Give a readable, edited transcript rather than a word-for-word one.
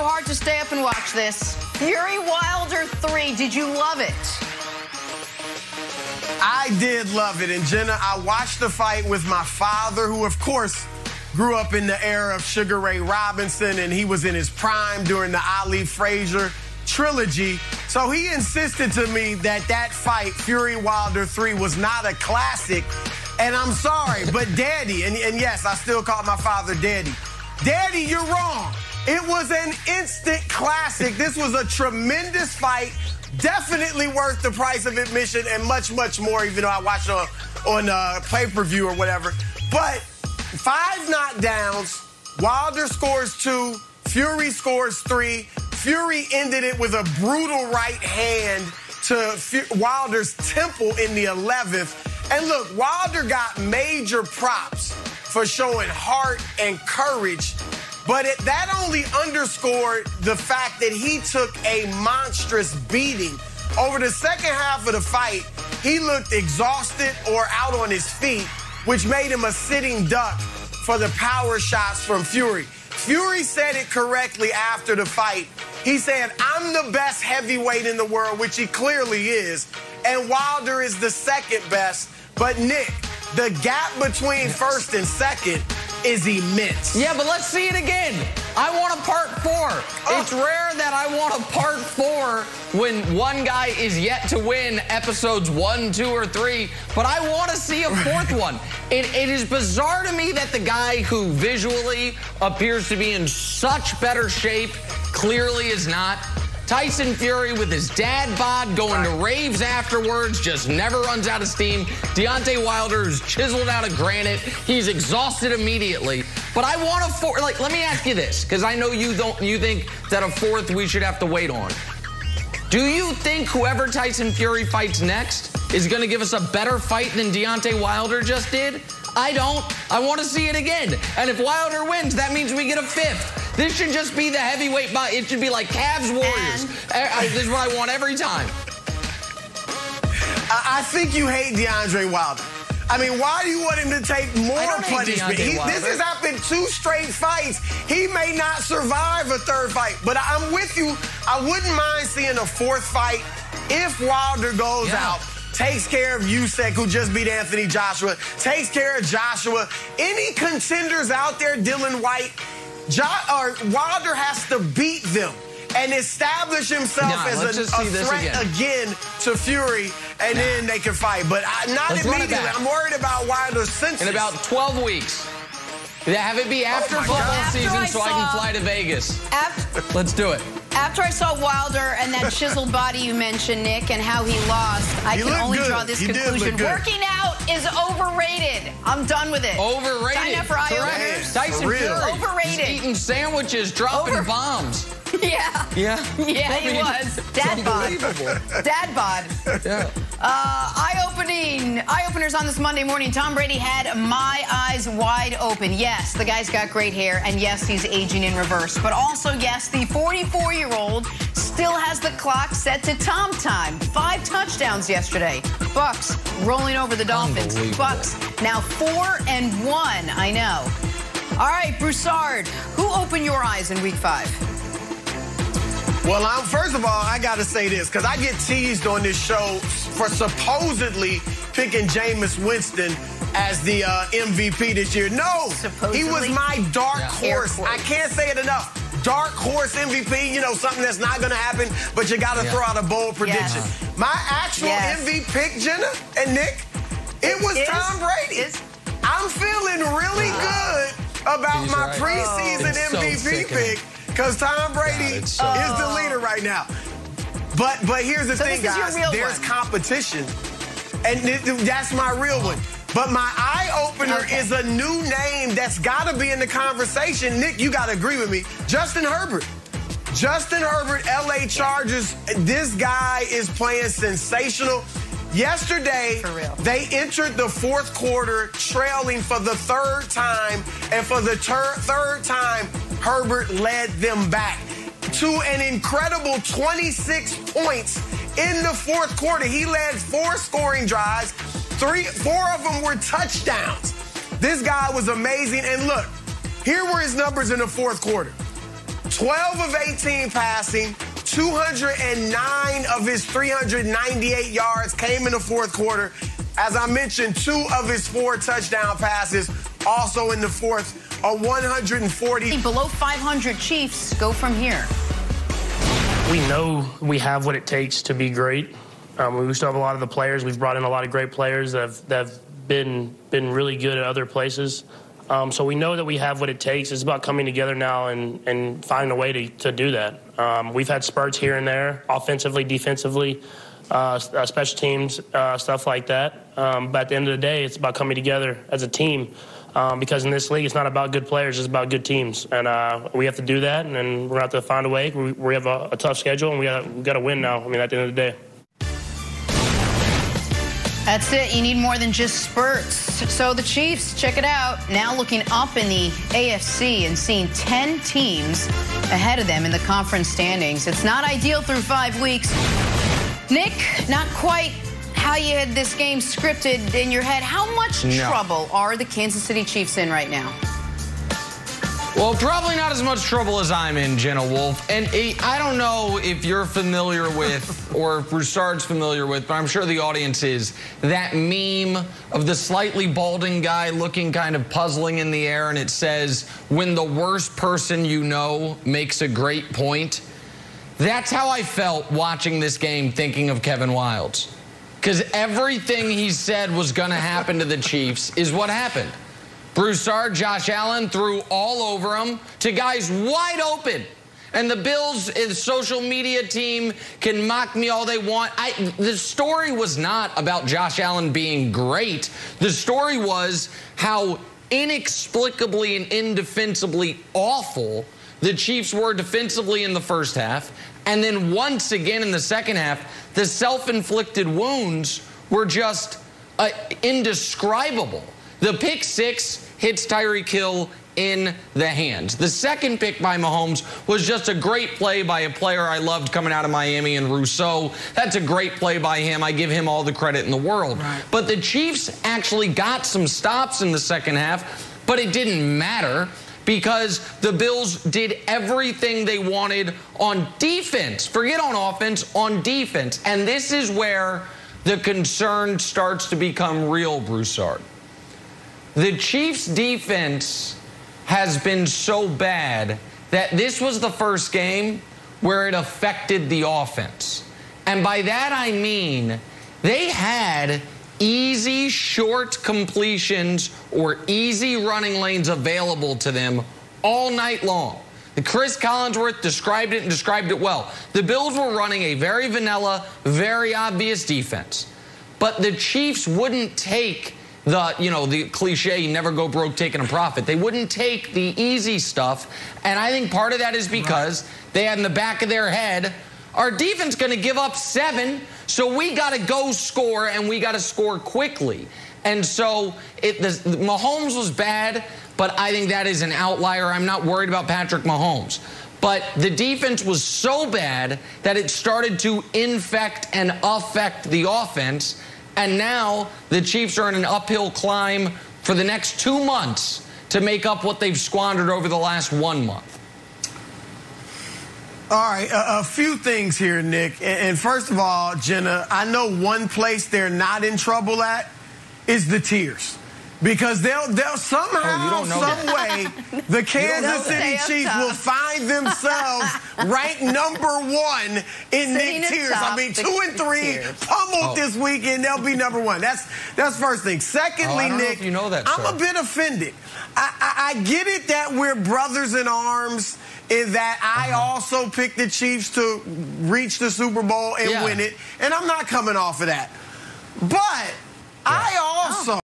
so hard to stay up and watch this. Fury Wilder 3. Did you love it? I did love it. And Jenna, I watched the fight with my father, who, of course, grew up in the era of Sugar Ray Robinson, and he was in his prime during the Ali Frazier trilogy. So he insisted to me that that fight, Fury Wilder 3, was not a classic. And I'm sorry, but Daddy, and yes, I still call my father Daddy. Daddy, you're wrong. It was an instant classic. This was a tremendous fight. Definitely worth the price of admission and much, much more, even though I watched it on pay-per-view or whatever. But 5 knockdowns, Wilder scores 2, Fury scores 3. Fury ended it with a brutal right hand to Wilder's temple in the 11th. And look, Wilder got major props for showing heart and courage, but that only underscored the fact that he took a monstrous beating. Over the second half of the fight, he looked exhausted or out on his feet, which made him a sitting duck for the power shots from Fury. Fury said it correctly after the fight. He said, I'm the best heavyweight in the world, which he clearly is, and Wilder is the second best. But Nick, the gap between first and second is immense. Yeah, but let's see it again. I want a part 4. It's rare that I want a part 4 when one guy is yet to win episodes 1, 2, or 3, but I want to see a 4th one. It is bizarre to me that the guy who visually appears to be in such better shape clearly is not. Tyson Fury with his dad bod going to raves afterwards, just never runs out of steam. Deontay Wilder is chiseled out of granite. He's exhausted immediately. But I want a 4th. Like, let me ask you this, because I know you think that a 4th we should have to wait on. Do you think whoever Tyson Fury fights next is going to give us a better fight than Deontay Wilder just did? I don't. I want to see it again. And if Wilder wins, that means we get a 5th. This should just be the heavyweight bout. It should be like Cavs Warriors. This is what I want every time. I think you hate Deontay Wilder. I mean, why do you want him to take more punishment? This has happened 2 straight fights. He may not survive a 3rd fight, but I'm with you. I wouldn't mind seeing a 4th fight if Wilder goes out, takes care of Usyk, who just beat Anthony Joshua, takes care of Joshua. Any contenders out there, Dylan White, Wilder has to beat them and establish himself as a threat again to Fury, and then they can fight. But not immediately. I'm worried about Wilder's census. In about 12 weeks. Have it be after football season so I can fly to Vegas. Let's do it. After I saw Wilder and that chiseled body you mentioned, Nick, and how he lost, I can only draw this conclusion. Working out is overrated. I'm done with it. Overrated. Sign up for eye openers. Tyson Fury. Overrated. He's eating sandwiches, dropping bombs. Yeah. Yeah. Yeah, he was. Dad bod. Dad bod. Yeah. Eye openers on this Monday morning. Tom Brady had my eyes wide open. Yes, the guy's got great hair, and yes, he's aging in reverse. But also, yes, the 44-year-old still has the clock set to Tom time. 5 touchdowns yesterday. Bucks rolling over the Dolphins. Bucks now 4-1. I know. All right, Broussard, who opened your eyes in Week 5? Well, first of all, I got to say this, because I get teased on this show for supposedly picking Jameis Winston as the MVP this year. No, he was my dark horse. I can't say it enough. Dark horse MVP, you know, something that's not going to happen, but you got to throw out a bold prediction. My actual MVP pick, Jenna and Nick, it was Tom Brady. I'm feeling really good about my preseason MVP pick. Because Tom Brady is the leader right now. But here's the thing, guys. There's competition. And that's my real one. But my eye-opener is a new name that's got to be in the conversation. Nick, you got to agree with me. Justin Herbert. Justin Herbert, L.A. Chargers. This guy is playing sensational. Yesterday, they entered the 4th quarter trailing for the 3rd time. And for the 3rd time, Herbert led them back to an incredible 26 points in the 4th quarter. He led 4 scoring drives. 4 of them were touchdowns. This guy was amazing. And look, here were his numbers in the 4th quarter. 12 of 18 passing, 209 of his 398 yards came in the fourth quarter. As I mentioned, 2 of his 4 touchdown passes also in the fourth, a 140. Below 500 Chiefs go from here. We know we have what it takes to be great. We still have a lot of the players. We've brought in a lot of great players that have been really good at other places. So we know that we have what it takes. It's about coming together now and finding a way to do that. We've had spurts here and there, offensively, defensively, special teams, stuff like that. But at the end of the day, it's about coming together as a team. Because in this league, it's not about good players, it's about good teams. And we have to do that, and then we're going to have to find a way. We have a tough schedule, and we got to win now, I mean, at the end of the day. That's it. You need more than just spurts. So the Chiefs, check it out, now looking up in the AFC and seeing 10 teams ahead of them in the conference standings. It's not ideal through 5 weeks. Nick, not quite how you had this game scripted in your head. How much trouble are the Kansas City Chiefs in right now? Well, probably not as much trouble as I'm in, Jenna Wolf. And I don't know if you're familiar with or if Broussard's familiar with, but I'm sure the audience is, that meme of the slightly balding guy looking kind of puzzling in the air, and it says, when the worst person you know makes a great point. That's how I felt watching this game, thinking of Kevin Wildes. Because everything he said was going to happen to the Chiefs is what happened. Broussard, Josh Allen threw all over him to guys wide open. And the Bills' social media team can mock me all they want. The story was not about Josh Allen being great. The story was how inexplicably and indefensibly awful the Chiefs were defensively in the first half. And then once again in the second half, the self-inflicted wounds were just indescribable. The pick six hits Tyreek Hill in the hands. The second pick by Mahomes was just a great play by a player I loved coming out of Miami, and Rousseau. That's a great play by him. I give him all the credit in the world. Right. But the Chiefs actually got some stops in the second half, but it didn't matter because the Bills did everything they wanted on defense. Forget on offense, on defense. And this is where the concern starts to become real, Broussard. The Chiefs' defense has been so bad that this was the first game where it affected the offense. And by that I mean they had easy short completions or easy running lanes available to them all night long. Chris Collinsworth described it and described it well. The Bills were running a very vanilla, very obvious defense. But the Chiefs wouldn't take the cliche, never go broke taking a profit. They wouldn't take the easy stuff. And I think part of that is because they had in the back of their head, our defense going to give up 7, so we got to go score, and we got to score quickly. And so Mahomes was bad, but I think that is an outlier. I'm not worried about Patrick Mahomes. But the defense was so bad that it started to infect and affect the offense. And now the Chiefs are in an uphill climb for the next 2 months to make up what they've squandered over the last 1 month. All right, a few things here, Nick. And first of all, Jenna, I know one place they're not in trouble at is the tiers. Because they'll somehow, some way, the Kansas City Chiefs will find themselves ranked #1 in Nick tiers. I mean, 2 and 3 pummeled this weekend. They'll be #1. That's first thing. Secondly, Nick, I'm a bit offended. I get it that we're brothers in arms in that I also picked the Chiefs to reach the Super Bowl and win it, and I'm not coming off of that. But I also